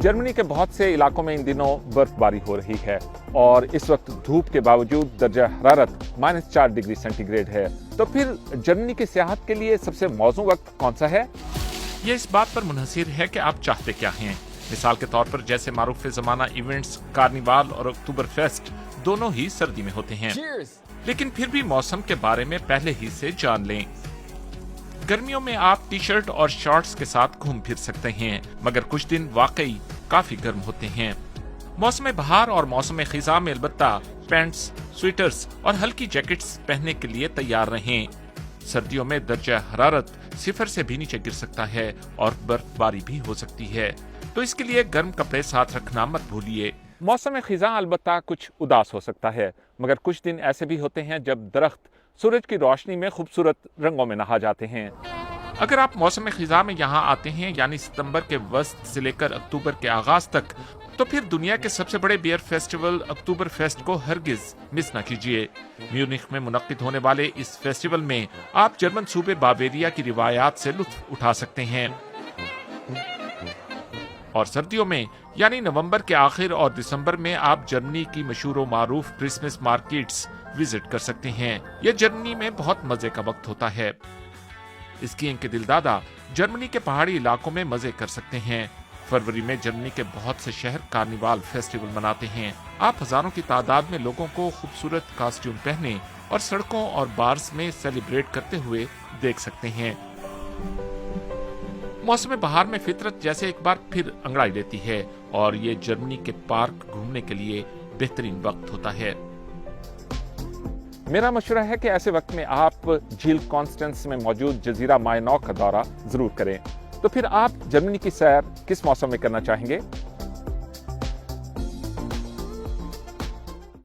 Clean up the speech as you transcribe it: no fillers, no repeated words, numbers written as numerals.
Germany के बहुत से इलाकों में इन दिनों बर्फबारी हो रही है और इस वक्त धूप के बावजूद दर्जा हरारत -4 डिग्री सेंटीग्रेड है। तो फिर जर्मनी की सियाहत के लिए सबसे मौजूद वक्त कौन सा है? ये इस बात पर मुनहसिर है कि आप चाहते क्या हैं। मिसाल के तौर पर जैसे मारूफ ज़माना इवेंट्स कार्निवाल और अक्टूबर फेस्ट दोनों ही सर्दी में होते हैं। लेकिन फिर भी मौसम के बारे में पहले ही से जान लें। गर्मियों में आप टी शर्ट और शॉर्ट्स के साथ घूम फिर सकते हैं, मगर कुछ दिन वाकई काफी गर्म होते हैं। मौसम बहार और मौसम खिजा में अलबत्ता पैंट्स, स्वेटर्स और हल्की जैकेट्स पहनने के लिए तैयार रहें। सर्दियों में दर्जा हरारत 0 से भी नीचे गिर सकता है और बर्फबारी भी हो सकती है, तो इसके लिए गर्म कपड़े साथ रखना मत भूलिए। मौसम खिजा अलबत्ता कुछ उदास हो सकता है, मगर कुछ दिन ऐसे भी होते हैं जब दरख्त सूरज की रोशनी में खूबसूरत रंगों में नहा जाते हैं। अगर आप मौसम खिजा में यहाँ आते हैं, यानी सितंबर के वस्त से लेकर अक्टूबर के आगाज तक, तो फिर दुनिया के सबसे बड़े बियर फेस्टिवल अक्टूबर फेस्ट को हरगिज मिस न कीजिए। म्यूनिख में मुनक्किद होने वाले इस फेस्टिवल में आप जर्मन सूबे बावेरिया की रिवायात से लुत्फ उठा सकते हैं। और सर्दियों में यानी नवंबर के आखिर और दिसंबर में आप जर्मनी की मशहूर व मारूफ क्रिसमस मार्केट्स विजिट कर सकते हैं। यह जर्मनी में बहुत मजे का वक्त होता है। स्कीइंग के दिलदादा जर्मनी के पहाड़ी इलाकों में मजे कर सकते हैं। फरवरी में जर्मनी के बहुत से शहर कार्निवाल फेस्टिवल मनाते हैं। आप हजारों की तादाद में लोगों को खूबसूरत कॉस्ट्यूम पहने और सड़कों और बार्स में सेलिब्रेट करते हुए देख सकते हैं। मौसम बहार में फितरत जैसे एक बार फिर अंगड़ाई लेती है और ये जर्मनी के पार्क घूमने के लिए बेहतरीन वक्त होता है। मेरा मशवरा है कि ऐसे वक्त में आप झील कॉन्स्टेंस में मौजूद जजीरा मायनॉक का दौरा जरूर करें। तो फिर आप जर्मनी की सैर किस मौसम में करना चाहेंगे?